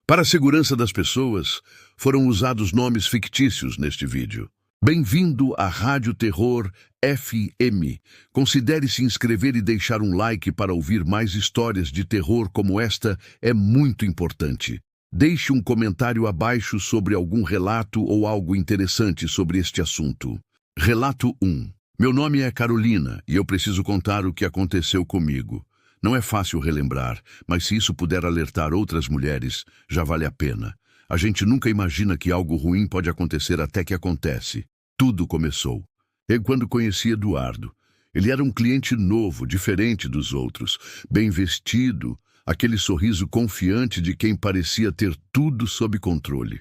Para a segurança das pessoas, foram usados nomes fictícios neste vídeo. Bem-vindo à Rádio Terror FM. Considere se inscrever e deixar um like para ouvir mais histórias de terror como esta, é muito importante. Deixe um comentário abaixo sobre algum relato ou algo interessante sobre este assunto. Relato 1. Meu nome é Carolina e eu preciso contar o que aconteceu comigo. Não é fácil relembrar, mas se isso puder alertar outras mulheres, já vale a pena. A gente nunca imagina que algo ruim pode acontecer até que acontece. Tudo começou. Eu quando conheci Eduardo. Ele era um cliente novo, diferente dos outros, bem vestido, aquele sorriso confiante de quem parecia ter tudo sob controle.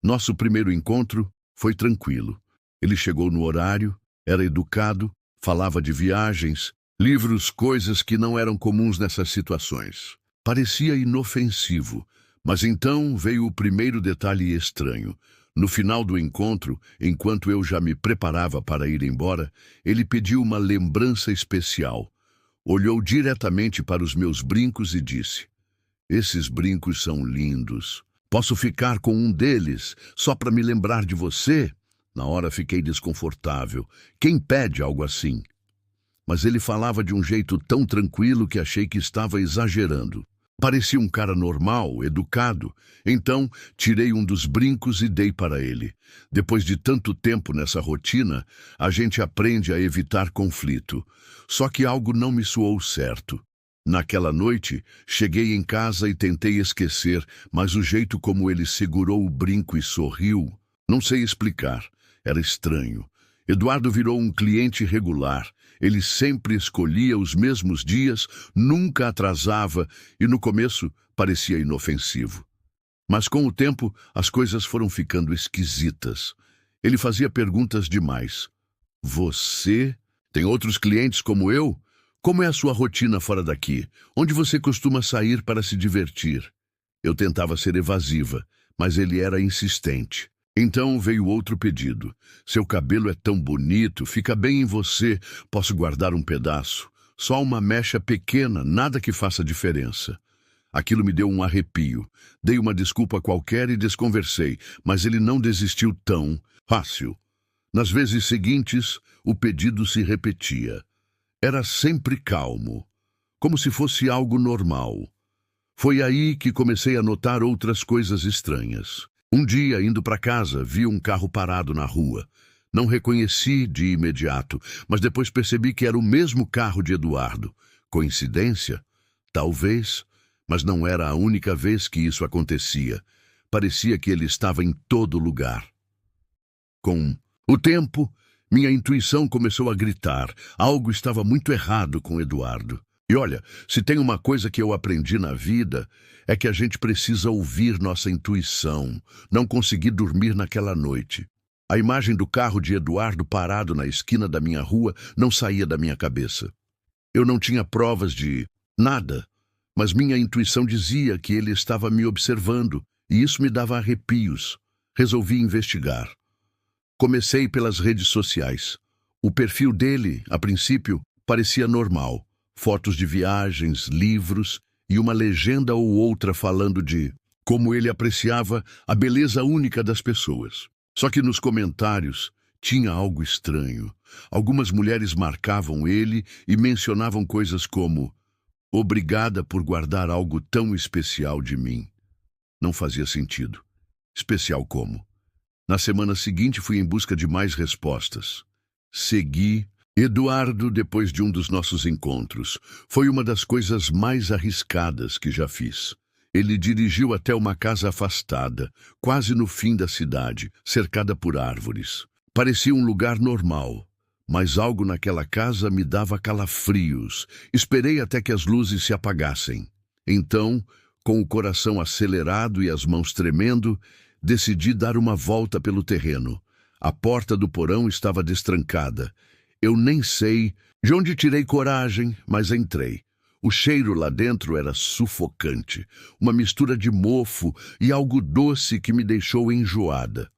Nosso primeiro encontro foi tranquilo. Ele chegou no horário, era educado, falava de viagens, livros, coisas que não eram comuns nessas situações. Parecia inofensivo, mas então veio o primeiro detalhe estranho. No final do encontro, enquanto eu já me preparava para ir embora, ele pediu uma lembrança especial. Olhou diretamente para os meus brincos e disse: "Esses brincos são lindos. Posso ficar com um deles, só para me lembrar de você?" Na hora fiquei desconfortável. Quem pede algo assim? Mas ele falava de um jeito tão tranquilo que achei que estava exagerando. Parecia um cara normal, educado. Então, tirei um dos brincos e dei para ele. Depois de tanto tempo nessa rotina, a gente aprende a evitar conflito. Só que algo não me soou certo. Naquela noite, cheguei em casa e tentei esquecer, mas o jeito como ele segurou o brinco e sorriu, não sei explicar. Era estranho. Eduardo virou um cliente regular. Ele sempre escolhia os mesmos dias, nunca atrasava e no começo parecia inofensivo. Mas com o tempo as coisas foram ficando esquisitas. Ele fazia perguntas demais. "Você tem outros clientes como eu? Como é a sua rotina fora daqui? Onde você costuma sair para se divertir?" Eu tentava ser evasiva, mas ele era insistente. Então veio outro pedido. "Seu cabelo é tão bonito, fica bem em você, posso guardar um pedaço. Só uma mecha pequena, nada que faça diferença." Aquilo me deu um arrepio. Dei uma desculpa qualquer e desconversei, mas ele não desistiu tão fácil. Nas vezes seguintes, o pedido se repetia. Era sempre calmo, como se fosse algo normal. Foi aí que comecei a notar outras coisas estranhas. Um dia, indo para casa, vi um carro parado na rua. Não reconheci de imediato, mas depois percebi que era o mesmo carro de Eduardo. Coincidência? Talvez, mas não era a única vez que isso acontecia. Parecia que ele estava em todo lugar. Com o tempo, minha intuição começou a gritar. Algo estava muito errado com Eduardo. E olha, se tem uma coisa que eu aprendi na vida, é que a gente precisa ouvir nossa intuição. Não consegui dormir naquela noite. A imagem do carro de Eduardo parado na esquina da minha rua não saía da minha cabeça. Eu não tinha provas de nada, mas minha intuição dizia que ele estava me observando, e isso me dava arrepios. Resolvi investigar. Comecei pelas redes sociais. O perfil dele, a princípio, parecia normal. Fotos de viagens, livros e uma legenda ou outra falando de como ele apreciava a beleza única das pessoas. Só que nos comentários tinha algo estranho. Algumas mulheres marcavam ele e mencionavam coisas como "Obrigada por guardar algo tão especial de mim." Não fazia sentido. Especial como? Na semana seguinte fui em busca de mais respostas. Segui Eduardo depois de um dos nossos encontros. Foi uma das coisas mais arriscadas que já fiz. Ele dirigiu até uma casa afastada, quase no fim da cidade, cercada por árvores. Parecia um lugar normal, mas algo naquela casa me dava calafrios. Esperei até que as luzes se apagassem. Então, com o coração acelerado e as mãos tremendo, decidi dar uma volta pelo terreno. A porta do porão estava destrancada. Eu nem sei de onde tirei coragem, mas entrei. O cheiro lá dentro era sufocante, uma mistura de mofo e algo doce que me deixou enjoada.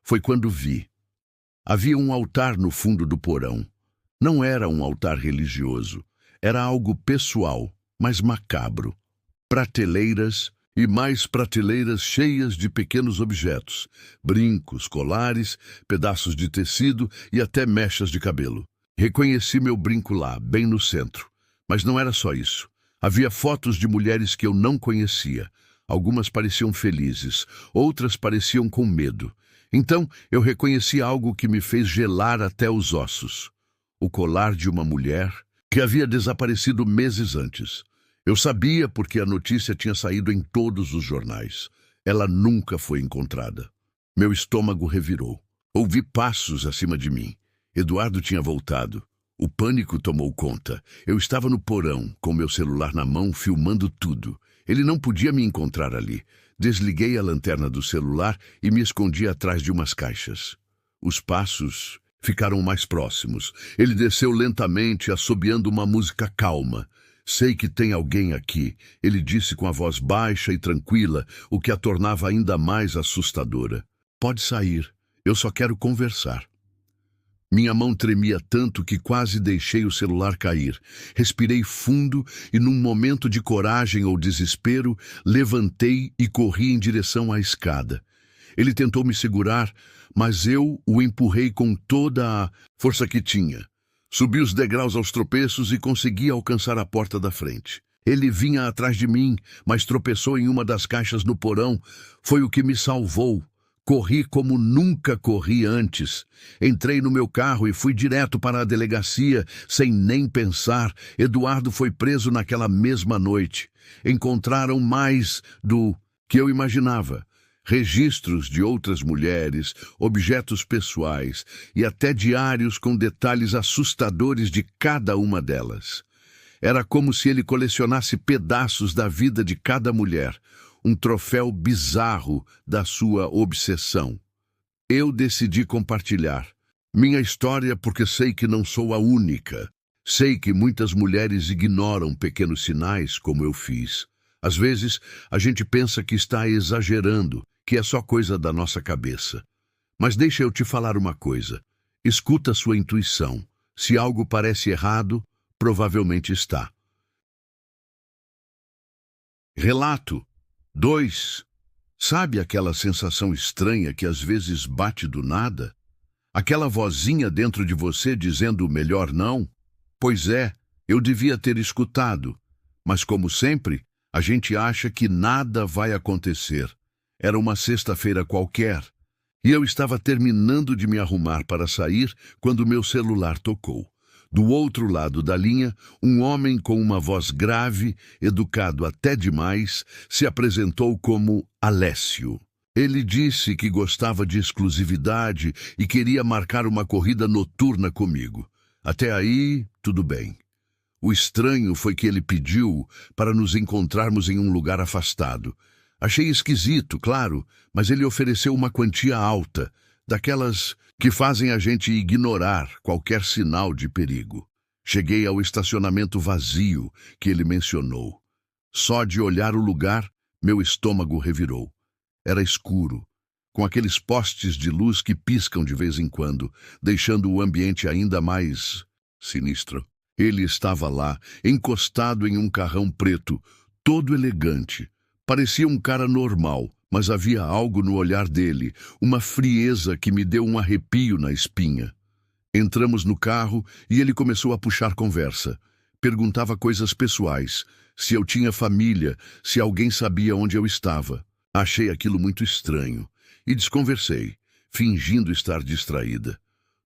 Foi quando vi. Havia um altar no fundo do porão. Não era um altar religioso. Era algo pessoal, mas macabro. Prateleiras e mais prateleiras cheias de pequenos objetos, brincos, colares, pedaços de tecido e até mechas de cabelo. Reconheci meu brinco lá, bem no centro. Mas não era só isso. Havia fotos de mulheres que eu não conhecia. Algumas pareciam felizes, outras pareciam com medo. Então eu reconheci algo que me fez gelar até os ossos. O colar de uma mulher que havia desaparecido meses antes. Eu sabia porque a notícia tinha saído em todos os jornais. Ela nunca foi encontrada. Meu estômago revirou. Ouvi passos acima de mim. Eduardo tinha voltado. O pânico tomou conta. Eu estava no porão, com meu celular na mão, filmando tudo. Ele não podia me encontrar ali. Desliguei a lanterna do celular e me escondi atrás de umas caixas. Os passos ficaram mais próximos. Ele desceu lentamente, assobiando uma música calma. Sei que tem alguém aqui, ele disse com a voz baixa e tranquila, o que a tornava ainda mais assustadora. Pode sair, eu só quero conversar. Minha mão tremia tanto que quase deixei o celular cair. Respirei fundo e, num momento de coragem ou desespero, levantei e corri em direção à escada. Ele tentou me segurar, mas eu o empurrei com toda a força que tinha. Subi os degraus aos tropeços e consegui alcançar a porta da frente. Ele vinha atrás de mim, mas tropeçou em uma das caixas no porão. Foi o que me salvou. Corri como nunca corri antes. Entrei no meu carro e fui direto para a delegacia, sem nem pensar. Eduardo foi preso naquela mesma noite. Encontraram mais do que eu imaginava. Registros de outras mulheres, objetos pessoais e até diários com detalhes assustadores de cada uma delas. Era como se ele colecionasse pedaços da vida de cada mulher, um troféu bizarro da sua obsessão. Eu decidi compartilhar minha história porque sei que não sou a única. Sei que muitas mulheres ignoram pequenos sinais como eu fiz. Às vezes, a gente pensa que está exagerando, que é só coisa da nossa cabeça. Mas deixa eu te falar uma coisa. Escuta sua intuição. Se algo parece errado, provavelmente está. Relato 2. Sabe aquela sensação estranha que às vezes bate do nada? Aquela vozinha dentro de você dizendo melhor não? Pois é, eu devia ter escutado. Mas como sempre, a gente acha que nada vai acontecer. Era uma sexta-feira qualquer, e eu estava terminando de me arrumar para sair quando meu celular tocou. Do outro lado da linha, um homem com uma voz grave, educado até demais, se apresentou como Alessio. Ele disse que gostava de exclusividade e queria marcar uma corrida noturna comigo. Até aí, tudo bem. O estranho foi que ele pediu para nos encontrarmos em um lugar afastado. Achei esquisito, claro, mas ele ofereceu uma quantia alta, daquelas que fazem a gente ignorar qualquer sinal de perigo. Cheguei ao estacionamento vazio que ele mencionou. Só de olhar o lugar, meu estômago revirou. Era escuro, com aqueles postes de luz que piscam de vez em quando, deixando o ambiente ainda mais sinistro. Ele estava lá, encostado em um carrão preto, todo elegante. Parecia um cara normal, mas havia algo no olhar dele, uma frieza que me deu um arrepio na espinha. Entramos no carro e ele começou a puxar conversa. Perguntava coisas pessoais, se eu tinha família, se alguém sabia onde eu estava. Achei aquilo muito estranho e desconversei, fingindo estar distraída.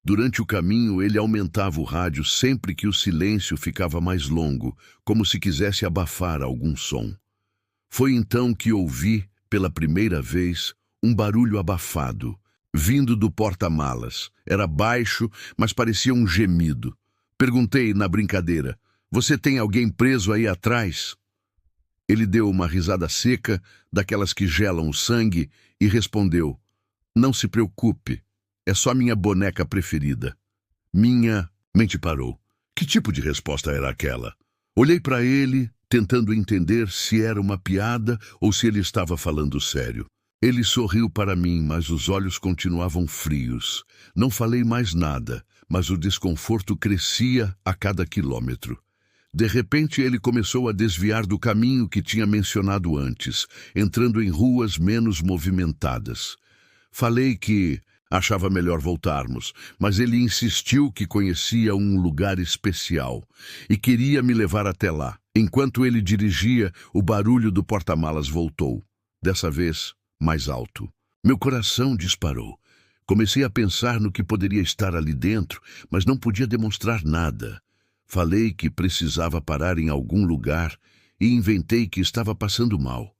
Durante o caminho, ele aumentava o rádio sempre que o silêncio ficava mais longo, como se quisesse abafar algum som. Foi então que ouvi, pela primeira vez, um barulho abafado, vindo do porta-malas. Era baixo, mas parecia um gemido. Perguntei na brincadeira, "Você tem alguém preso aí atrás?" Ele deu uma risada seca, daquelas que gelam o sangue, e respondeu, "Não se preocupe, é só minha boneca preferida." Minha mente parou. Que tipo de resposta era aquela? Olhei para ele, tentando entender se era uma piada ou se ele estava falando sério. Ele sorriu para mim, mas os olhos continuavam frios. Não falei mais nada, mas o desconforto crescia a cada quilômetro. De repente, ele começou a desviar do caminho que tinha mencionado antes, entrando em ruas menos movimentadas. Falei que achava melhor voltarmos, mas ele insistiu que conhecia um lugar especial e queria me levar até lá. Enquanto ele dirigia, o barulho do porta-malas voltou, dessa vez mais alto. Meu coração disparou. Comecei a pensar no que poderia estar ali dentro, mas não podia demonstrar nada. Falei que precisava parar em algum lugar e inventei que estava passando mal.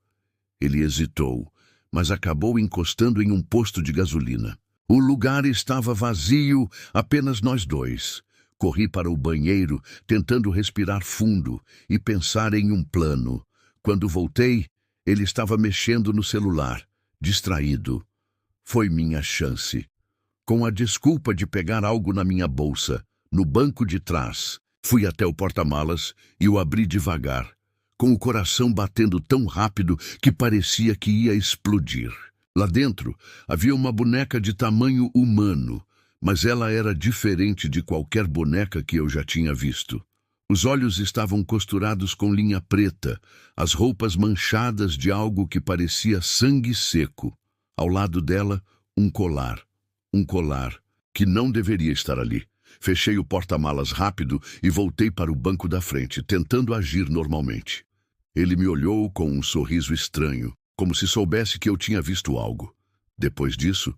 Ele hesitou, mas acabou encostando em um posto de gasolina. O lugar estava vazio, apenas nós dois. Corri para o banheiro, tentando respirar fundo e pensar em um plano. Quando voltei, ele estava mexendo no celular, distraído. Foi minha chance. Com a desculpa de pegar algo na minha bolsa, no banco de trás, fui até o porta-malas e o abri devagar, com o coração batendo tão rápido que parecia que ia explodir. Lá dentro havia uma boneca de tamanho humano, mas ela era diferente de qualquer boneca que eu já tinha visto. Os olhos estavam costurados com linha preta, as roupas manchadas de algo que parecia sangue seco. Ao lado dela, um colar que não deveria estar ali. Fechei o porta-malas rápido e voltei para o banco da frente, tentando agir normalmente. Ele me olhou com um sorriso estranho, como se soubesse que eu tinha visto algo. Depois disso,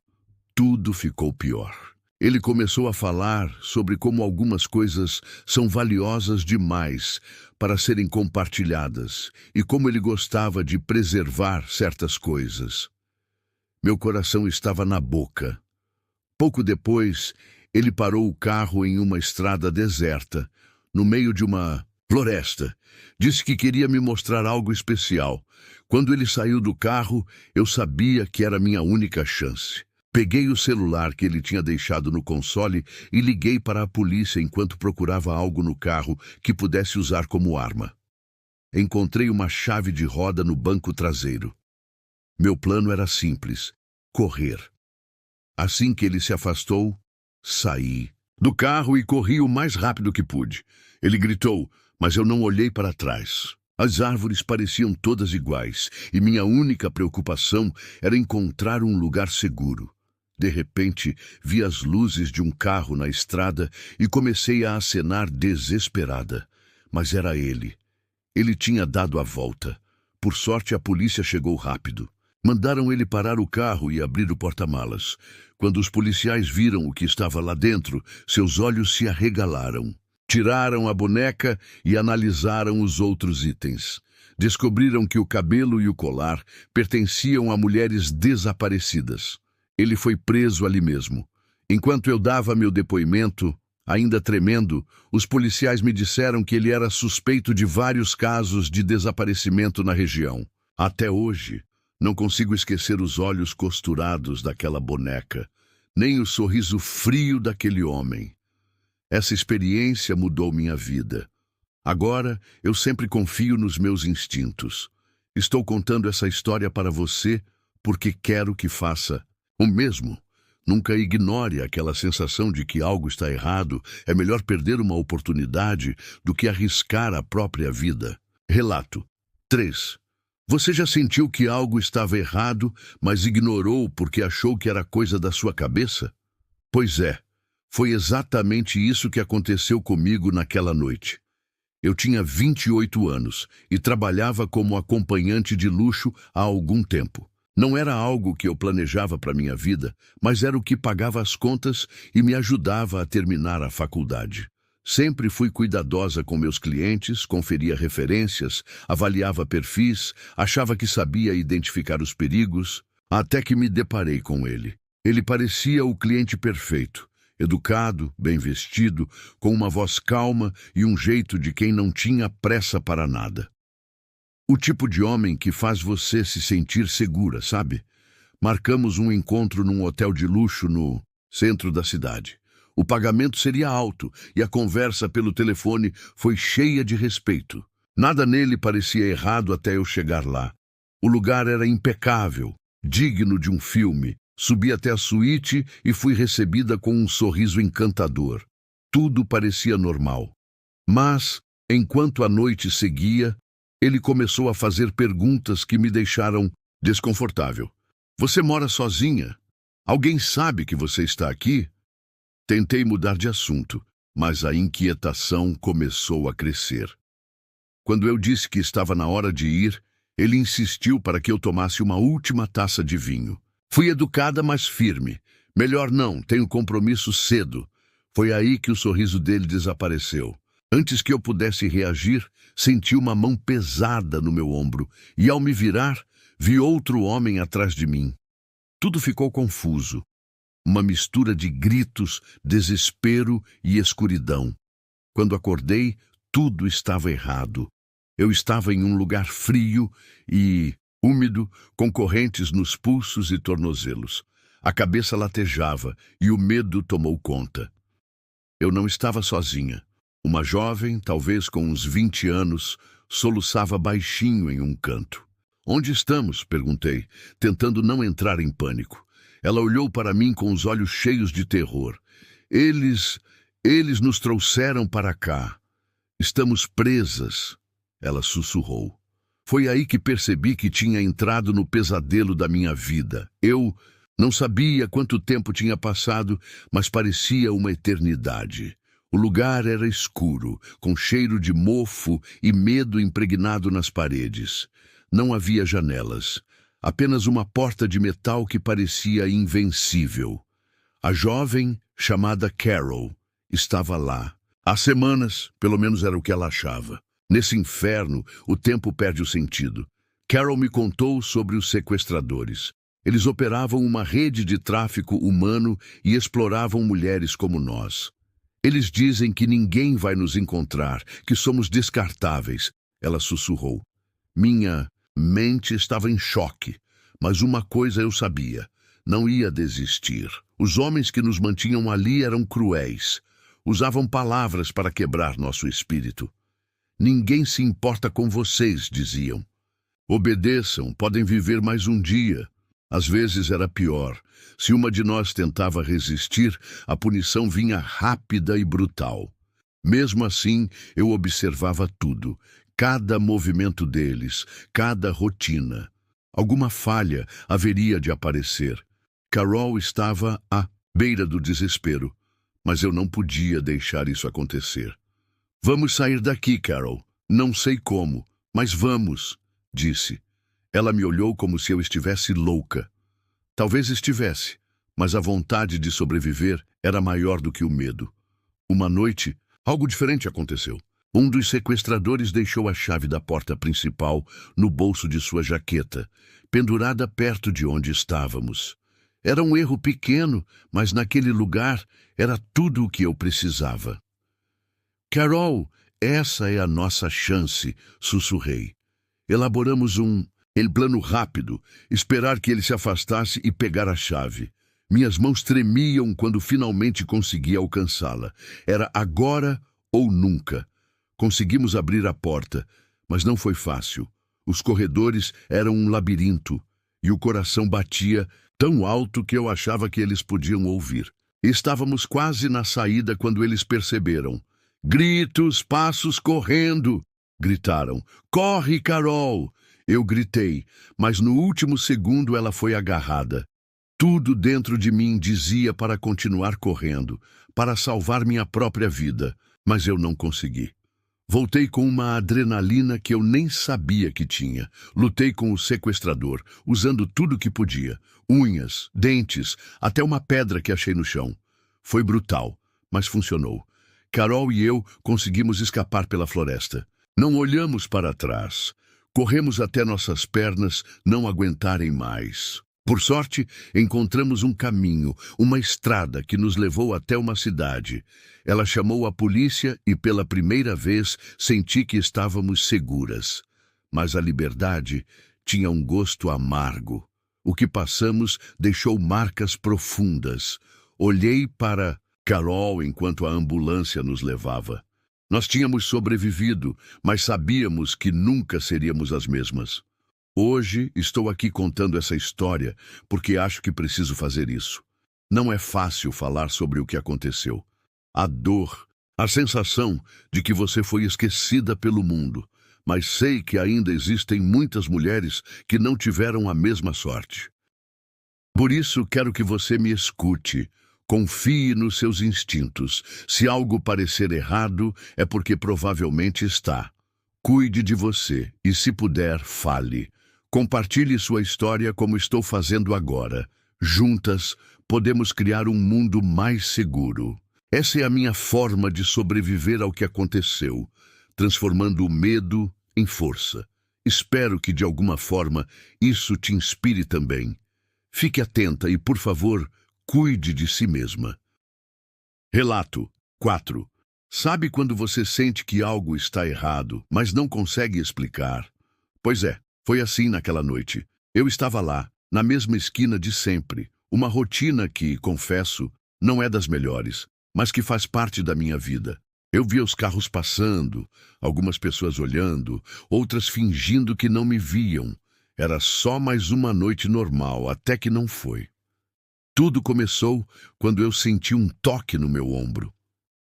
tudo ficou pior. Ele começou a falar sobre como algumas coisas são valiosas demais para serem compartilhadas e como ele gostava de preservar certas coisas. Meu coração estava na boca. Pouco depois, ele parou o carro em uma estrada deserta, no meio de uma floresta. Disse que queria me mostrar algo especial. Quando ele saiu do carro, eu sabia que era minha única chance. Peguei o celular que ele tinha deixado no console e liguei para a polícia enquanto procurava algo no carro que pudesse usar como arma. Encontrei uma chave de roda no banco traseiro. Meu plano era simples: correr. Assim que ele se afastou, saí do carro e corri o mais rápido que pude. Ele gritou, mas eu não olhei para trás. As árvores pareciam todas iguais, e minha única preocupação era encontrar um lugar seguro. De repente, vi as luzes de um carro na estrada e comecei a acenar desesperada. Mas era ele. Ele tinha dado a volta. Por sorte, a polícia chegou rápido. Mandaram ele parar o carro e abrir o porta-malas. Quando os policiais viram o que estava lá dentro, seus olhos se arregalaram. Tiraram a boneca e analisaram os outros itens. Descobriram que o cabelo e o colar pertenciam a mulheres desaparecidas. Ele foi preso ali mesmo. Enquanto eu dava meu depoimento, ainda tremendo, os policiais me disseram que ele era suspeito de vários casos de desaparecimento na região. Até hoje, não consigo esquecer os olhos costurados daquela boneca, nem o sorriso frio daquele homem. Essa experiência mudou minha vida. Agora, eu sempre confio nos meus instintos. Estou contando essa história para você porque quero que faça o mesmo. Nunca ignore aquela sensação de que algo está errado. É melhor perder uma oportunidade do que arriscar a própria vida. Relato 3. Você já sentiu que algo estava errado, mas ignorou porque achou que era coisa da sua cabeça? Pois é, foi exatamente isso que aconteceu comigo naquela noite. Eu tinha 28 anos e trabalhava como acompanhante de luxo há algum tempo. Não era algo que eu planejava para minha vida, mas era o que pagava as contas e me ajudava a terminar a faculdade. Sempre fui cuidadosa com meus clientes, conferia referências, avaliava perfis, achava que sabia identificar os perigos, até que me deparei com ele. Ele parecia o cliente perfeito, educado, bem vestido, com uma voz calma e um jeito de quem não tinha pressa para nada. O tipo de homem que faz você se sentir segura, sabe? Marcamos um encontro num hotel de luxo no centro da cidade. O pagamento seria alto e a conversa pelo telefone foi cheia de respeito. Nada nele parecia errado até eu chegar lá. O lugar era impecável, digno de um filme. Subi até a suíte e fui recebida com um sorriso encantador. Tudo parecia normal. Mas, Enquanto a noite seguia, ele começou a fazer perguntas que me deixaram desconfortável. Você mora sozinha? Alguém sabe que você está aqui? Tentei mudar de assunto, mas a inquietação começou a crescer. Quando eu disse que estava na hora de ir, ele insistiu para que eu tomasse uma última taça de vinho. Fui educada, mas firme. Melhor não, tenho compromisso cedo. Foi aí que o sorriso dele desapareceu. Antes que eu pudesse reagir, senti uma mão pesada no meu ombro e, ao me virar, vi outro homem atrás de mim. Tudo ficou confuso. Uma mistura de gritos, desespero e escuridão. Quando acordei, tudo estava errado. Eu estava em um lugar frio e úmido, com correntes nos pulsos e tornozelos. A cabeça latejava e o medo tomou conta. Eu não estava sozinha. Uma jovem, talvez com uns 20 anos, soluçava baixinho em um canto. Onde estamos? Perguntei, tentando não entrar em pânico. Ela olhou para mim com os olhos cheios de terror. Eles nos trouxeram para cá. Estamos presas, ela sussurrou. Foi aí que percebi que tinha entrado no pesadelo da minha vida. Eu não sabia quanto tempo tinha passado, mas parecia uma eternidade. O lugar era escuro, com cheiro de mofo e medo impregnado nas paredes. Não havia janelas, apenas uma porta de metal que parecia invencível. A jovem, chamada Carol, estava lá. Há semanas, pelo menos era o que ela achava. Nesse inferno, o tempo perde o sentido. Carol me contou sobre os sequestradores. Eles operavam uma rede de tráfico humano e exploravam mulheres como nós. Eles dizem que ninguém vai nos encontrar, que somos descartáveis, ela sussurrou. Minha mente estava em choque, mas uma coisa eu sabia, não ia desistir. Os homens que nos mantinham ali eram cruéis, usavam palavras para quebrar nosso espírito. Ninguém se importa com vocês, diziam. Obedeçam, podem viver mais um dia. Às vezes era pior. Se uma de nós tentava resistir, a punição vinha rápida e brutal. Mesmo assim, eu observava tudo, cada movimento deles, cada rotina. Alguma falha haveria de aparecer. Carol estava à beira do desespero, mas eu não podia deixar isso acontecer. Vamos sair daqui, Carol. Não sei como, mas vamos, disse. Ela me olhou como se eu estivesse louca. Talvez estivesse, mas a vontade de sobreviver era maior do que o medo. Uma noite, algo diferente aconteceu. Um dos sequestradores deixou a chave da porta principal no bolso de sua jaqueta, pendurada perto de onde estávamos. Era um erro pequeno, mas naquele lugar era tudo o que eu precisava. Carol, essa é a nossa chance, sussurrei. Elaboramos um plano rápido, esperar que ele se afastasse e pegar a chave. Minhas mãos tremiam quando finalmente consegui alcançá-la. Era agora ou nunca. Conseguimos abrir a porta, mas não foi fácil. Os corredores eram um labirinto e o coração batia tão alto que eu achava que eles podiam ouvir. Estávamos quase na saída quando eles perceberam. Gritos, passos correndo, gritaram. Corre, Carol! Eu gritei, mas no último segundo ela foi agarrada. Tudo dentro de mim dizia para continuar correndo, para salvar minha própria vida, mas eu não consegui. Voltei com uma adrenalina que eu nem sabia que tinha. Lutei com o sequestrador, usando tudo que podia. Unhas, dentes, até uma pedra que achei no chão. Foi brutal, mas funcionou. Carol e eu conseguimos escapar pela floresta. Não olhamos para trás. Corremos até nossas pernas não aguentarem mais. Por sorte, encontramos um caminho, uma estrada que nos levou até uma cidade. Ela chamou a polícia e, pela primeira vez, senti que estávamos seguras. Mas a liberdade tinha um gosto amargo. O que passamos deixou marcas profundas. Olhei para Carol enquanto a ambulância nos levava. Nós tínhamos sobrevivido, mas sabíamos que nunca seríamos as mesmas. Hoje estou aqui contando essa história porque acho que preciso fazer isso. Não é fácil falar sobre o que aconteceu. A dor, A sensação de que você foi esquecida pelo mundo, mas sei que ainda existem muitas mulheres que não tiveram a mesma sorte. Por isso, quero que você me escute. Confie nos seus instintos. Se algo parecer errado, é porque provavelmente está. Cuide de você e, se puder, fale. Compartilhe sua história como estou fazendo agora. Juntas, podemos criar um mundo mais seguro. Essa é a minha forma de sobreviver ao que aconteceu, transformando o medo em força. Espero que, de alguma forma, isso te inspire também. Fique atenta e, por favor, cuide de si mesma. Relato 4. Sabe quando você sente que algo está errado, mas não consegue explicar? Pois é, foi assim naquela noite. Eu estava lá, na mesma esquina de sempre. Uma rotina que, confesso, não é das melhores, mas que faz parte da minha vida. Eu via os carros passando, algumas pessoas olhando, outras fingindo que não me viam. Era só mais uma noite normal, até que não foi. Tudo começou quando eu senti um toque no meu ombro.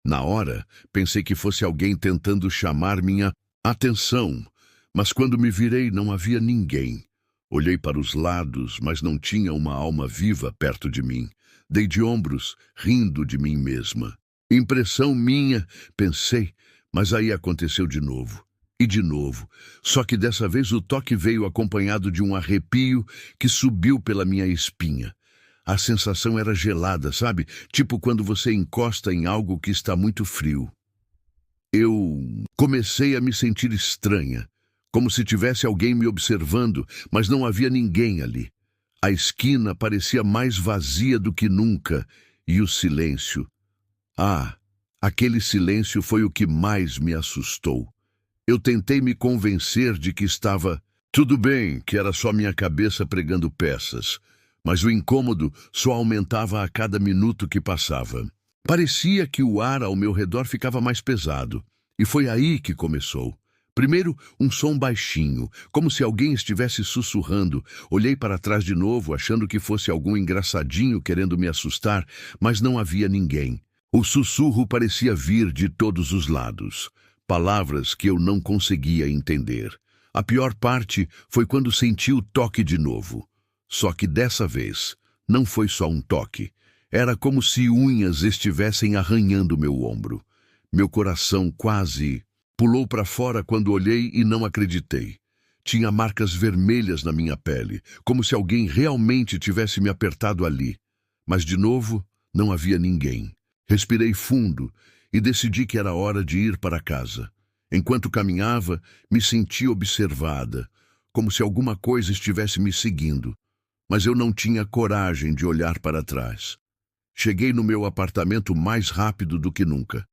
Na hora, pensei que fosse alguém tentando chamar minha atenção, mas quando me virei não havia ninguém. Olhei para os lados, mas não tinha uma alma viva perto de mim. Dei de ombros, rindo de mim mesma. Impressão minha, pensei, mas aí aconteceu de novo. E de novo, só que dessa vez o toque veio acompanhado de um arrepio que subiu pela minha espinha. A sensação era gelada, sabe? Tipo quando você encosta em algo que está muito frio. Eu comecei a me sentir estranha, como se tivesse alguém me observando, mas não havia ninguém ali. A esquina parecia mais vazia do que nunca, e o silêncio. Ah, aquele silêncio foi o que mais me assustou. Eu tentei me convencer de que estava tudo bem, que era só minha cabeça pregando peças. Mas o incômodo só aumentava a cada minuto que passava. Parecia que o ar ao meu redor ficava mais pesado. E foi aí que começou. Primeiro, um som baixinho, como se alguém estivesse sussurrando. Olhei para trás de novo, achando que fosse algum engraçadinho querendo me assustar, mas não havia ninguém. O sussurro parecia vir de todos os lados. Palavras que eu não conseguia entender. A pior parte foi quando senti o toque de novo. Só que dessa vez, não foi só um toque. Era como se unhas estivessem arranhando meu ombro. Meu coração quase pulou para fora quando olhei e não acreditei. Tinha marcas vermelhas na minha pele, como se alguém realmente tivesse me apertado ali. Mas, de novo, não havia ninguém. Respirei fundo e decidi que era hora de ir para casa. Enquanto caminhava, me senti observada, como se alguma coisa estivesse me seguindo. Mas eu não tinha coragem de olhar para trás. Cheguei no meu apartamento mais rápido do que nunca.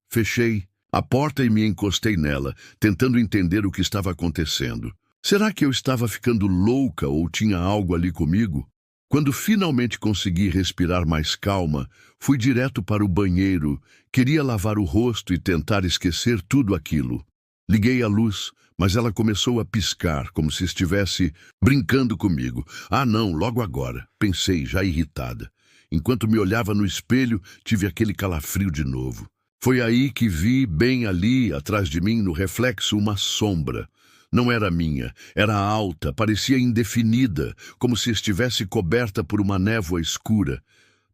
Fechei a porta e me encostei nela, tentando entender o que estava acontecendo. Será que eu estava ficando louca ou tinha algo ali comigo? Quando finalmente consegui respirar mais calma, fui direto para o banheiro. Queria lavar o rosto e tentar esquecer tudo aquilo. Liguei a luz, mas ela começou a piscar, como se estivesse brincando comigo. Ah, não, logo agora, pensei, já irritada. Enquanto me olhava no espelho, tive aquele calafrio de novo. Foi aí que vi, bem ali, atrás de mim, no reflexo, uma sombra. Não era minha, era alta, parecia indefinida, como se estivesse coberta por uma névoa escura.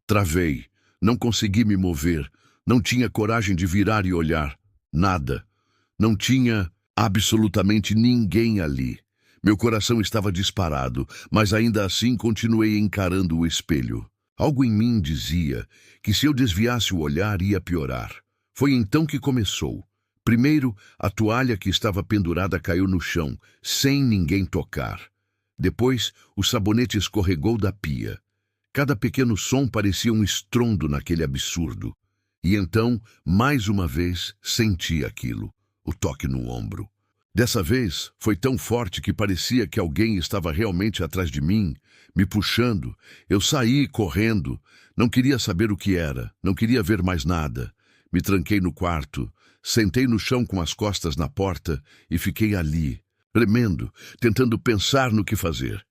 Travei, não consegui me mover, não tinha coragem de virar e olhar. Nada. Não tinha absolutamente ninguém ali. Meu coração estava disparado, mas ainda assim continuei encarando o espelho. Algo em mim dizia que se eu desviasse o olhar ia piorar. Foi então que começou. Primeiro, a toalha que estava pendurada caiu no chão, sem ninguém tocar. Depois, o sabonete escorregou da pia. Cada pequeno som parecia um estrondo naquele absurdo. E então, mais uma vez, senti aquilo, o toque no ombro. Dessa vez, foi tão forte que parecia que alguém estava realmente atrás de mim, me puxando. Eu saí correndo. Não queria saber o que era, não queria ver mais nada. Me tranquei no quarto, sentei no chão com as costas na porta e fiquei ali, tremendo, tentando pensar no que fazer.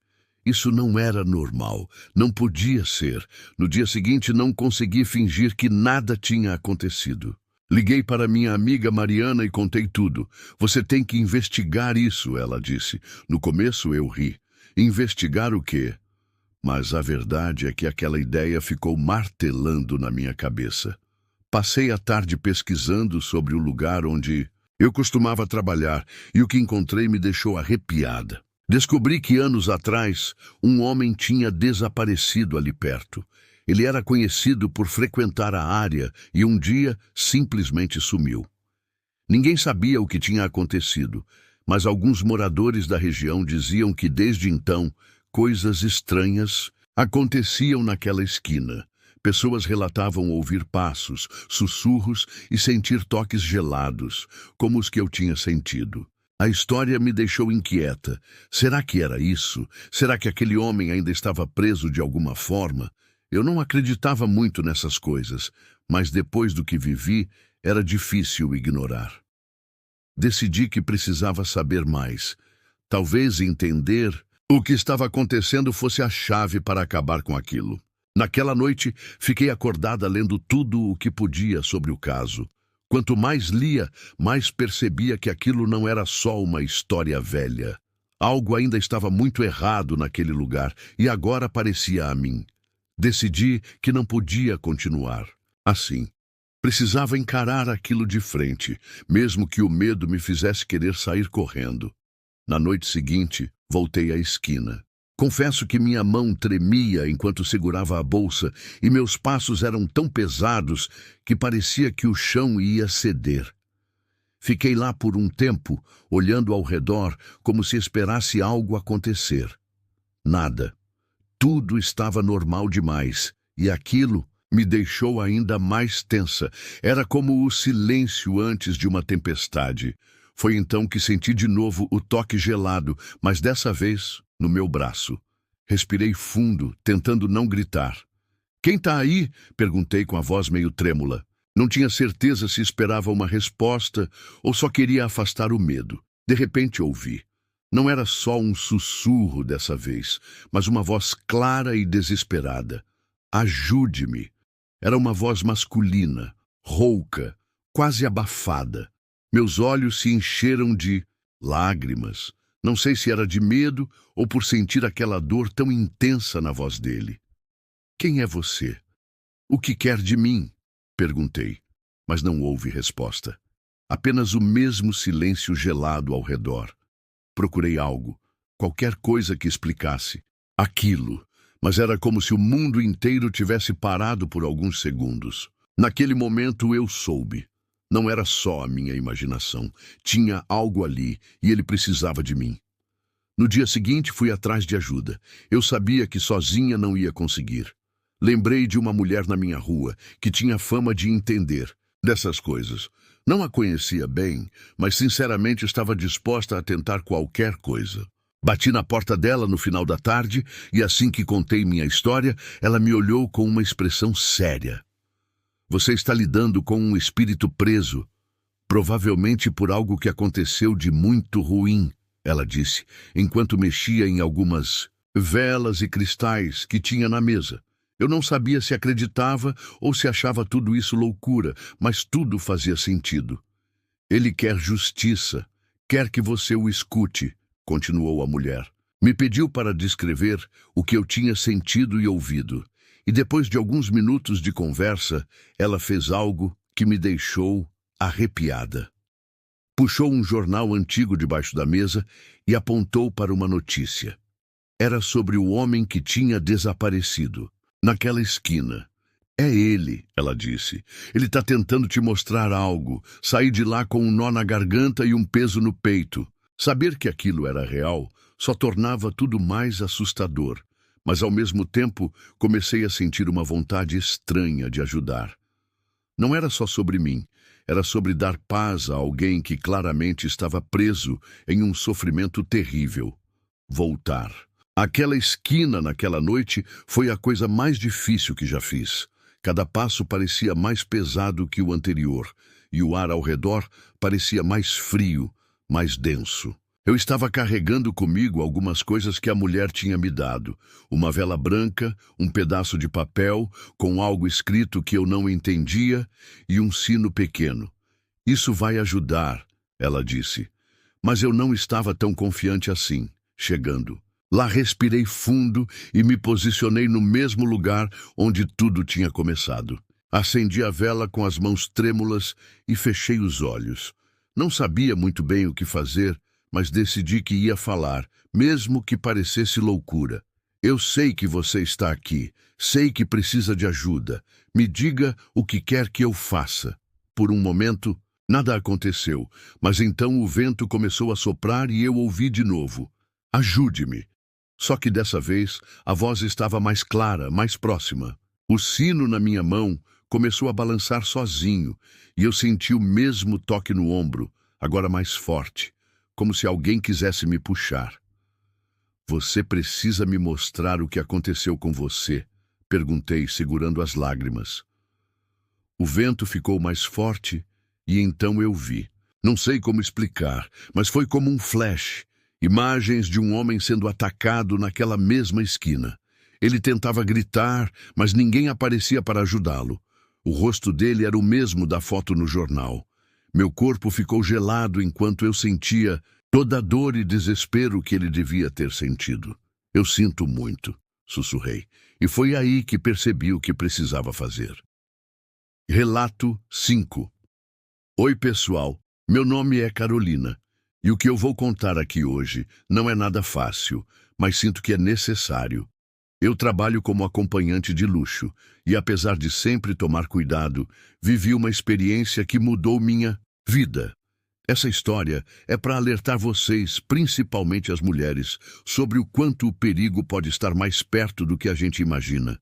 Isso não era normal, não podia ser. No dia seguinte não consegui fingir que nada tinha acontecido. Liguei para minha amiga Mariana e contei tudo. Você tem que investigar isso, ela disse. No começo eu ri. Investigar o quê? Mas a verdade é que aquela ideia ficou martelando na minha cabeça. Passei a tarde pesquisando sobre o lugar onde eu costumava trabalhar e o que encontrei me deixou arrepiada. Descobri que anos atrás um homem tinha desaparecido ali perto. Ele era conhecido por frequentar a área e um dia simplesmente sumiu. Ninguém sabia o que tinha acontecido, mas alguns moradores da região diziam que desde então coisas estranhas aconteciam naquela esquina. Pessoas relatavam ouvir passos, sussurros e sentir toques gelados, como os que eu tinha sentido. A história me deixou inquieta. Será que era isso? Será que aquele homem ainda estava preso de alguma forma? Eu não acreditava muito nessas coisas, mas depois do que vivi, era difícil ignorar. Decidi que precisava saber mais. Talvez entender o que estava acontecendo fosse a chave para acabar com aquilo. Naquela noite, fiquei acordada lendo tudo o que podia sobre o caso. Quanto mais lia, mais percebia que aquilo não era só uma história velha. Algo ainda estava muito errado naquele lugar e agora parecia a mim. Decidi que não podia continuar assim. Precisava encarar aquilo de frente, mesmo que o medo me fizesse querer sair correndo. Na noite seguinte, voltei à esquina. Confesso que minha mão tremia enquanto segurava a bolsa e meus passos eram tão pesados que parecia que o chão ia ceder. Fiquei lá por um tempo, olhando ao redor como se esperasse algo acontecer. Nada. Tudo estava normal demais e aquilo me deixou ainda mais tensa. Era como o silêncio antes de uma tempestade. Foi então que senti de novo o toque gelado, mas dessa vez no meu braço. Respirei fundo, tentando não gritar. "Quem está aí?" perguntei com a voz meio trêmula. Não tinha certeza se esperava uma resposta ou só queria afastar o medo. De repente ouvi. Não era só um sussurro dessa vez, mas uma voz clara e desesperada. "Ajude-me." Era uma voz masculina, rouca, quase abafada. Meus olhos se encheram de lágrimas. Não sei se era de medo ou por sentir aquela dor tão intensa na voz dele. "Quem é você? O que quer de mim?" perguntei, mas não houve resposta. Apenas o mesmo silêncio gelado ao redor. Procurei algo, qualquer coisa que explicasse aquilo, mas era como se o mundo inteiro tivesse parado por alguns segundos. Naquele momento eu soube. Não era só a minha imaginação. Tinha algo ali e ele precisava de mim. No dia seguinte fui atrás de ajuda. Eu sabia que sozinha não ia conseguir. Lembrei de uma mulher na minha rua que tinha fama de entender dessas coisas. Não a conhecia bem, mas sinceramente estava disposta a tentar qualquer coisa. Bati na porta dela no final da tarde e assim que contei minha história, ela me olhou com uma expressão séria. "Você está lidando com um espírito preso, provavelmente por algo que aconteceu de muito ruim", ela disse, enquanto mexia em algumas velas e cristais que tinha na mesa. Eu não sabia se acreditava ou se achava tudo isso loucura, mas tudo fazia sentido. "Ele quer justiça, quer que você o escute", continuou a mulher. Me pediu para descrever o que eu tinha sentido e ouvido. E depois de alguns minutos de conversa, ela fez algo que me deixou arrepiada. Puxou um jornal antigo debaixo da mesa e apontou para uma notícia. Era sobre o homem que tinha desaparecido, naquela esquina. "É ele", ela disse. "Ele está tentando te mostrar algo. Saí de lá com um nó na garganta e um peso no peito." Saber que aquilo era real só tornava tudo mais assustador. Mas, ao mesmo tempo, comecei a sentir uma vontade estranha de ajudar. Não era só sobre mim, era sobre dar paz a alguém que claramente estava preso em um sofrimento terrível. Voltar. Aquela esquina naquela noite foi a coisa mais difícil que já fiz. Cada passo parecia mais pesado que o anterior, e o ar ao redor parecia mais frio, mais denso. Eu estava carregando comigo algumas coisas que a mulher tinha me dado. Uma vela branca, um pedaço de papel com algo escrito que eu não entendia e um sino pequeno. Isso vai ajudar, ela disse. Mas eu não estava tão confiante assim, chegando. Lá respirei fundo e me posicionei no mesmo lugar onde tudo tinha começado. Acendi a vela com as mãos trêmulas e fechei os olhos. Não sabia muito bem o que fazer, mas decidi que ia falar, mesmo que parecesse loucura. Eu sei que você está aqui, sei que precisa de ajuda. Me diga o que quer que eu faça. Por um momento, nada aconteceu, mas então o vento começou a soprar e eu ouvi de novo. Ajude-me. Só que dessa vez, a voz estava mais clara, mais próxima. O sino na minha mão começou a balançar sozinho, e eu senti o mesmo toque no ombro, agora mais forte, como se alguém quisesse me puxar. Você precisa me mostrar o que aconteceu com você, perguntei, segurando as lágrimas. O vento ficou mais forte e então eu vi. Não sei como explicar, mas foi como um flash. Imagens de um homem sendo atacado naquela mesma esquina. Ele tentava gritar, mas ninguém aparecia para ajudá-lo. O rosto dele era o mesmo da foto no jornal. Meu corpo ficou gelado enquanto eu sentia toda a dor e desespero que ele devia ter sentido. Eu sinto muito, sussurrei, e foi aí que percebi o que precisava fazer. Relato 5. Oi, pessoal. Meu nome é Carolina, e o que eu vou contar aqui hoje não é nada fácil, mas sinto que é necessário. Eu trabalho como acompanhante de luxo, e apesar de sempre tomar cuidado, vivi uma experiência que mudou minha vida. Essa história é para alertar vocês, principalmente as mulheres, sobre o quanto o perigo pode estar mais perto do que a gente imagina.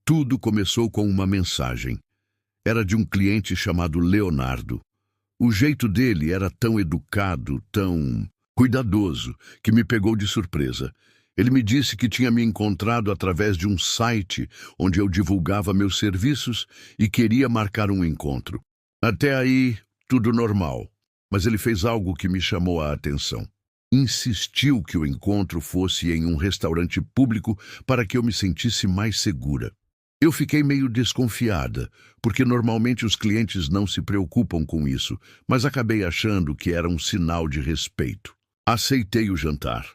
Tudo começou com uma mensagem. Era de um cliente chamado Leonardo. O jeito dele era tão educado, tão cuidadoso, que me pegou de surpresa. Ele me disse que tinha me encontrado através de um site onde eu divulgava meus serviços e queria marcar um encontro. Até aí, tudo normal, mas ele fez algo que me chamou a atenção. Insistiu que o encontro fosse em um restaurante público para que eu me sentisse mais segura. Eu fiquei meio desconfiada, porque normalmente os clientes não se preocupam com isso, mas acabei achando que era um sinal de respeito. Aceitei o jantar.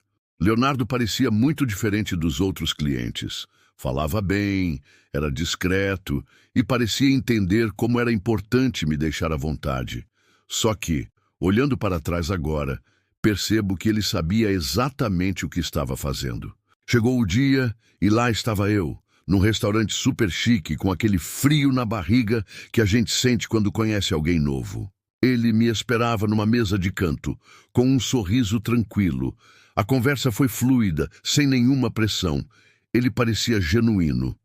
Leonardo parecia muito diferente dos outros clientes. Falava bem, era discreto e parecia entender como era importante me deixar à vontade. Só que, olhando para trás agora, percebo que ele sabia exatamente o que estava fazendo. Chegou o dia e lá estava eu, num restaurante super chique, com aquele frio na barriga que a gente sente quando conhece alguém novo. Ele me esperava numa mesa de canto, com um sorriso tranquilo. A conversa foi fluida, sem nenhuma pressão. Ele parecia genuíno.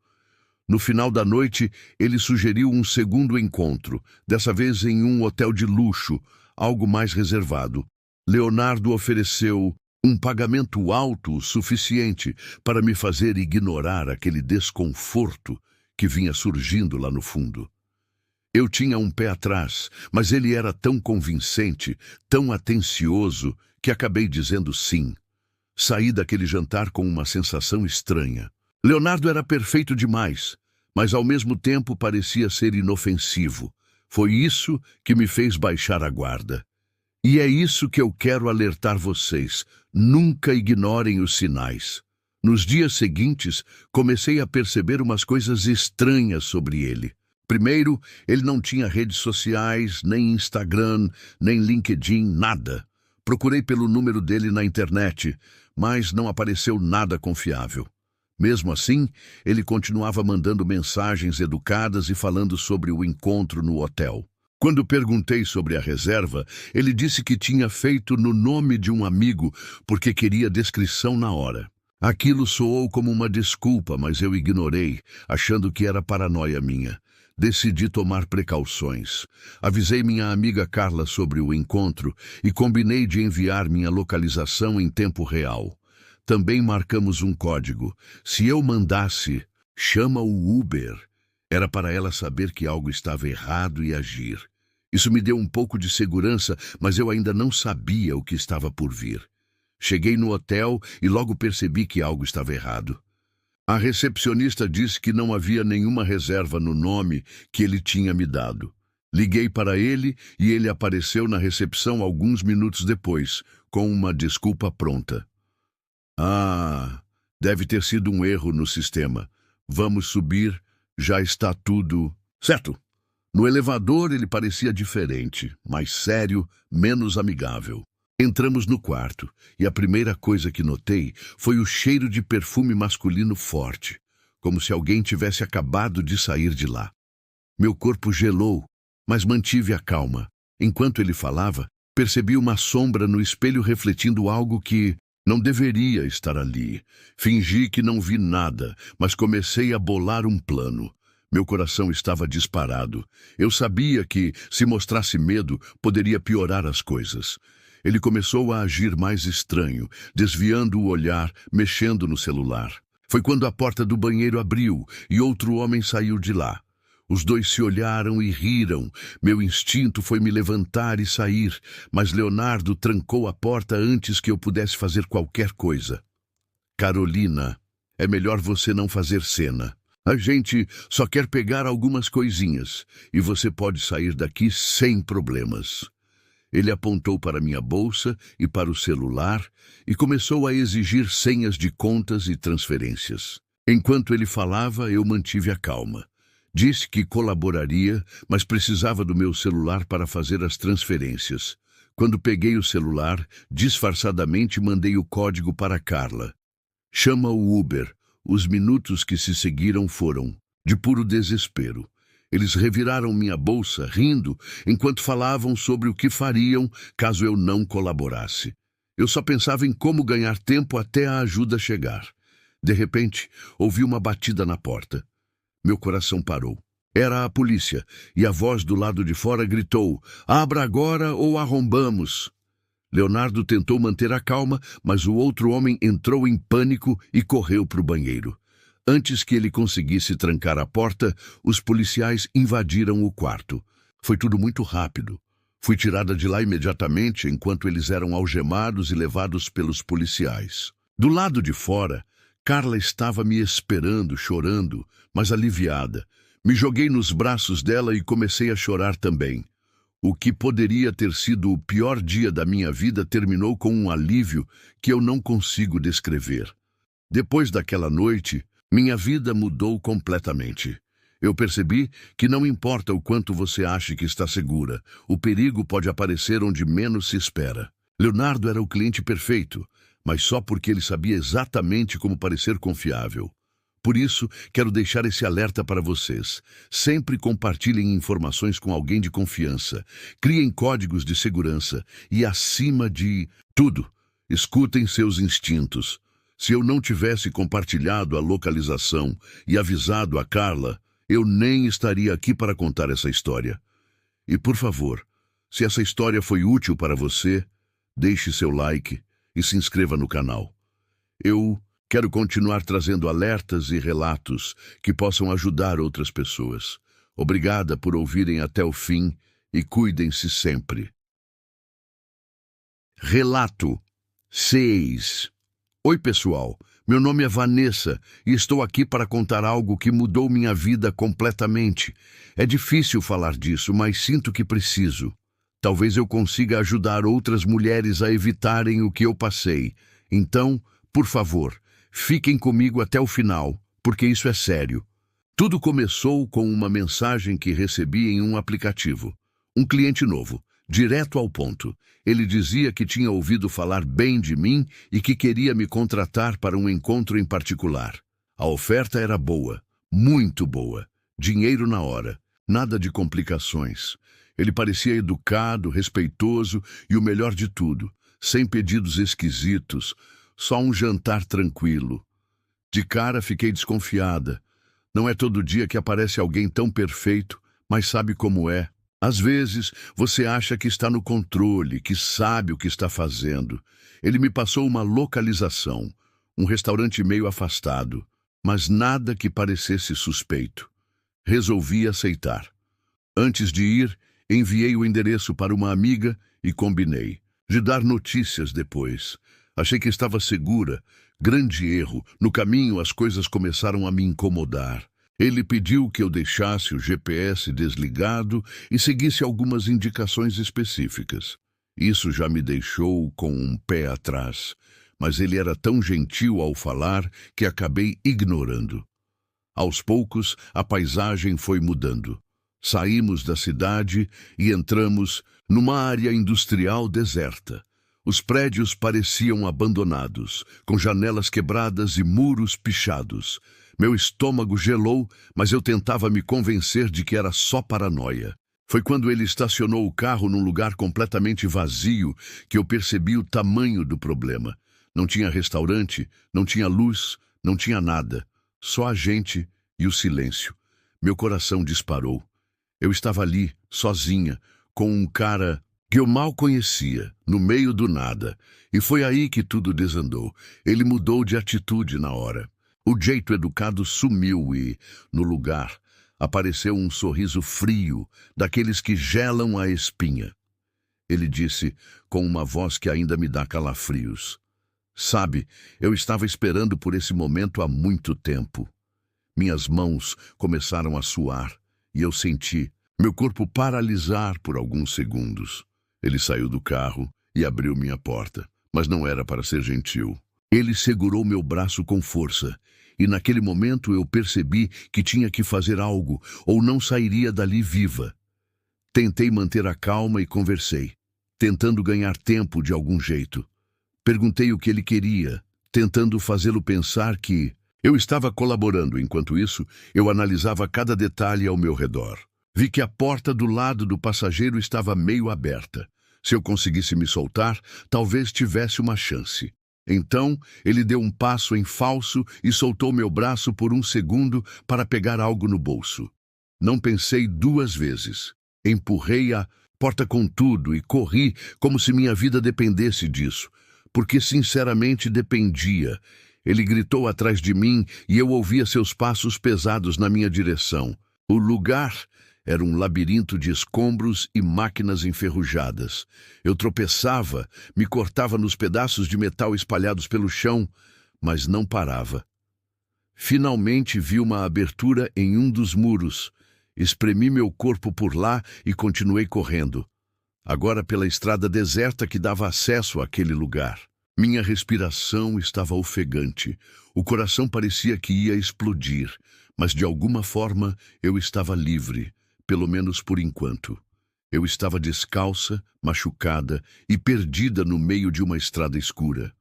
No final da noite, ele sugeriu um segundo encontro, dessa vez em um hotel de luxo, algo mais reservado. Leonardo ofereceu um pagamento alto o suficiente para me fazer ignorar aquele desconforto que vinha surgindo lá no fundo. Eu tinha um pé atrás, mas ele era tão convincente, tão atencioso, que acabei dizendo sim. Saí daquele jantar com uma sensação estranha. Leonardo era perfeito demais, mas ao mesmo tempo parecia ser inofensivo. Foi isso que me fez baixar a guarda. E é isso que eu quero alertar vocês. Nunca ignorem os sinais. Nos dias seguintes, comecei a perceber umas coisas estranhas sobre ele. Primeiro, ele não tinha redes sociais, nem Instagram, nem LinkedIn, nada. Procurei pelo número dele na internet, mas não apareceu nada confiável. Mesmo assim, ele continuava mandando mensagens educadas e falando sobre o encontro no hotel. Quando perguntei sobre a reserva, ele disse que tinha feito no nome de um amigo porque queria descrição na hora. Aquilo soou como uma desculpa, mas eu ignorei, achando que era paranoia minha. Decidi tomar precauções. Avisei minha amiga Carla sobre o encontro e combinei de enviar minha localização em tempo real. Também marcamos um código. Se eu mandasse, chama o Uber, era para ela saber que algo estava errado e agir. Isso me deu um pouco de segurança, mas eu ainda não sabia o que estava por vir. Cheguei no hotel e logo percebi que algo estava errado. A recepcionista disse que não havia nenhuma reserva no nome que ele tinha me dado. Liguei para ele e ele apareceu na recepção alguns minutos depois, com uma desculpa pronta. Ah, deve ter sido um erro no sistema. Vamos subir, já está tudo certo. No elevador ele parecia diferente, mais sério, menos amigável. Entramos no quarto e a primeira coisa que notei foi o cheiro de perfume masculino forte, como se alguém tivesse acabado de sair de lá. Meu corpo gelou, mas mantive a calma. Enquanto ele falava, percebi uma sombra no espelho refletindo algo que não deveria estar ali. Fingi que não vi nada, mas comecei a bolar um plano. Meu coração estava disparado. Eu sabia que, se mostrasse medo, poderia piorar as coisas. Ele começou a agir mais estranho, desviando o olhar, mexendo no celular. Foi quando a porta do banheiro abriu e outro homem saiu de lá. Os dois se olharam e riram. Meu instinto foi me levantar e sair, mas Leonardo trancou a porta antes que eu pudesse fazer qualquer coisa. Carolina, é melhor você não fazer cena. A gente só quer pegar algumas coisinhas e você pode sair daqui sem problemas. Ele apontou para minha bolsa e para o celular e começou a exigir senhas de contas e transferências. Enquanto ele falava, eu mantive a calma. Disse que colaboraria, mas precisava do meu celular para fazer as transferências. Quando peguei o celular, disfarçadamente mandei o código para Carla. Chama o Uber. Os minutos que se seguiram foram de puro desespero. Eles reviraram minha bolsa, rindo, enquanto falavam sobre o que fariam caso eu não colaborasse. Eu só pensava em como ganhar tempo até a ajuda chegar. De repente, ouvi uma batida na porta. Meu coração parou. Era a polícia, e a voz do lado de fora gritou: "Abra agora ou arrombamos!" Leonardo tentou manter a calma, mas o outro homem entrou em pânico e correu para o banheiro. Antes que ele conseguisse trancar a porta, os policiais invadiram o quarto. Foi tudo muito rápido. Fui tirada de lá imediatamente enquanto eles eram algemados e levados pelos policiais. Do lado de fora, Carla estava me esperando, chorando, mas aliviada. Me joguei nos braços dela e comecei a chorar também. O que poderia ter sido o pior dia da minha vida terminou com um alívio que eu não consigo descrever. Depois daquela noite, minha vida mudou completamente. Eu percebi que não importa o quanto você ache que está segura, o perigo pode aparecer onde menos se espera. Leonardo era o cliente perfeito, mas só porque ele sabia exatamente como parecer confiável. Por isso, quero deixar esse alerta para vocês. Sempre compartilhem informações com alguém de confiança. Criem códigos de segurança e, acima de tudo, escutem seus instintos. Se eu não tivesse compartilhado a localização e avisado a Carla, eu nem estaria aqui para contar essa história. E, por favor, se essa história foi útil para você, deixe seu like e se inscreva no canal. Eu quero continuar trazendo alertas e relatos que possam ajudar outras pessoas. Obrigada por ouvirem até o fim e cuidem-se sempre. Relato 6. Oi, pessoal. Meu nome é Vanessa e estou aqui para contar algo que mudou minha vida completamente. É difícil falar disso, mas sinto que preciso. Talvez eu consiga ajudar outras mulheres a evitarem o que eu passei. Então, por favor, fiquem comigo até o final, porque isso é sério. Tudo começou com uma mensagem que recebi em um aplicativo. Um cliente novo, direto ao ponto. Ele dizia que tinha ouvido falar bem de mim e que queria me contratar para um encontro em particular. A oferta era boa, muito boa. Dinheiro na hora, nada de complicações. Ele parecia educado, respeitoso e o melhor de tudo, sem pedidos esquisitos, só um jantar tranquilo. De cara fiquei desconfiada. Não é todo dia que aparece alguém tão perfeito, mas sabe como é. Às vezes, você acha que está no controle, que sabe o que está fazendo. Ele me passou uma localização, um restaurante meio afastado, mas nada que parecesse suspeito. Resolvi aceitar. Antes de ir, enviei o endereço para uma amiga e combinei de dar notícias depois. Achei que estava segura. Grande erro. No caminho, as coisas começaram a me incomodar. Ele pediu que eu deixasse o GPS desligado e seguisse algumas indicações específicas. Isso já me deixou com um pé atrás, mas ele era tão gentil ao falar que acabei ignorando. Aos poucos, a paisagem foi mudando. Saímos da cidade e entramos numa área industrial deserta. Os prédios pareciam abandonados, com janelas quebradas e muros pichados. Meu estômago gelou, mas eu tentava me convencer de que era só paranoia. Foi quando ele estacionou o carro num lugar completamente vazio que eu percebi o tamanho do problema. Não tinha restaurante, não tinha luz, não tinha nada. Só a gente e o silêncio. Meu coração disparou. Eu estava ali, sozinha, com um cara que eu mal conhecia, no meio do nada. E foi aí que tudo desandou. Ele mudou de atitude na hora. O jeito educado sumiu e, no lugar, apareceu um sorriso frio, daqueles que gelam a espinha. Ele disse, com uma voz que ainda me dá calafrios: "Sabe, eu estava esperando por esse momento há muito tempo." Minhas mãos começaram a suar e eu senti meu corpo paralisar por alguns segundos. Ele saiu do carro e abriu minha porta, mas não era para ser gentil. Ele segurou meu braço com força, e naquele momento eu percebi que tinha que fazer algo, ou não sairia dali viva. Tentei manter a calma e conversei, tentando ganhar tempo de algum jeito. Perguntei o que ele queria, tentando fazê-lo pensar que eu estava colaborando. Enquanto isso, eu analisava cada detalhe ao meu redor. Vi que a porta do lado do passageiro estava meio aberta. Se eu conseguisse me soltar, talvez tivesse uma chance. Então, ele deu um passo em falso e soltou meu braço por um segundo para pegar algo no bolso. Não pensei duas vezes. Empurrei a porta com tudo e corri como se minha vida dependesse disso, porque sinceramente dependia. Ele gritou atrás de mim e eu ouvia seus passos pesados na minha direção. O lugar era um labirinto de escombros e máquinas enferrujadas. Eu tropeçava, me cortava nos pedaços de metal espalhados pelo chão, mas não parava. Finalmente vi uma abertura em um dos muros. Espremi meu corpo por lá e continuei correndo, agora pela estrada deserta que dava acesso àquele lugar. Minha respiração estava ofegante. O coração parecia que ia explodir, mas de alguma forma eu estava livre. Pelo menos por enquanto. Eu estava descalça, machucada e perdida no meio de uma estrada escura.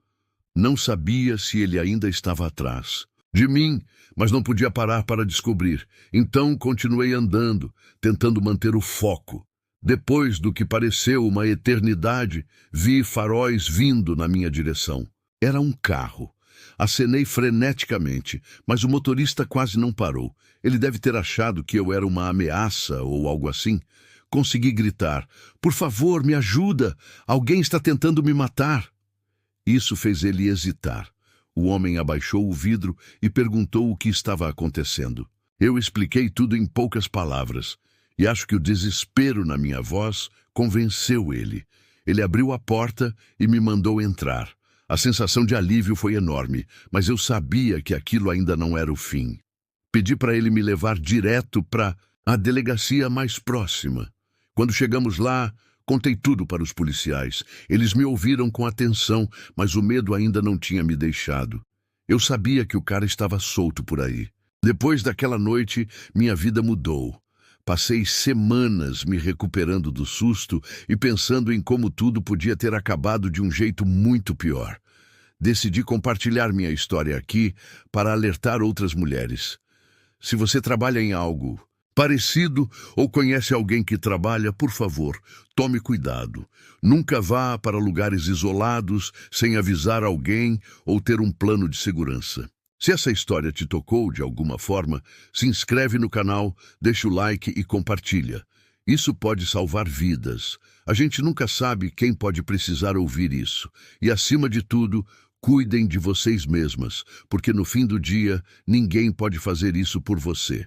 Não sabia se ele ainda estava atrás de mim, mas não podia parar para descobrir. Então continuei andando, tentando manter o foco. Depois do que pareceu uma eternidade, vi faróis vindo na minha direção. Era um carro. Acenei freneticamente, mas o motorista quase não parou. Ele deve ter achado que eu era uma ameaça ou algo assim. Consegui gritar: "Por favor, me ajuda! Alguém está tentando me matar!" Isso fez ele hesitar. O homem abaixou o vidro e perguntou o que estava acontecendo. Eu expliquei tudo em poucas palavras, e acho que o desespero na minha voz convenceu ele. Ele abriu a porta e me mandou entrar. A sensação de alívio foi enorme, mas eu sabia que aquilo ainda não era o fim. Pedi para ele me levar direto para a delegacia mais próxima. Quando chegamos lá, contei tudo para os policiais. Eles me ouviram com atenção, mas o medo ainda não tinha me deixado. Eu sabia que o cara estava solto por aí. Depois daquela noite, minha vida mudou. Passei semanas me recuperando do susto e pensando em como tudo podia ter acabado de um jeito muito pior. Decidi compartilhar minha história aqui para alertar outras mulheres. Se você trabalha em algo parecido ou conhece alguém que trabalha, por favor, tome cuidado. Nunca vá para lugares isolados sem avisar alguém ou ter um plano de segurança. Se essa história te tocou de alguma forma, se inscreve no canal, deixa o like e compartilha. Isso pode salvar vidas. A gente nunca sabe quem pode precisar ouvir isso. E, acima de tudo, cuidem de vocês mesmas, porque no fim do dia, ninguém pode fazer isso por você.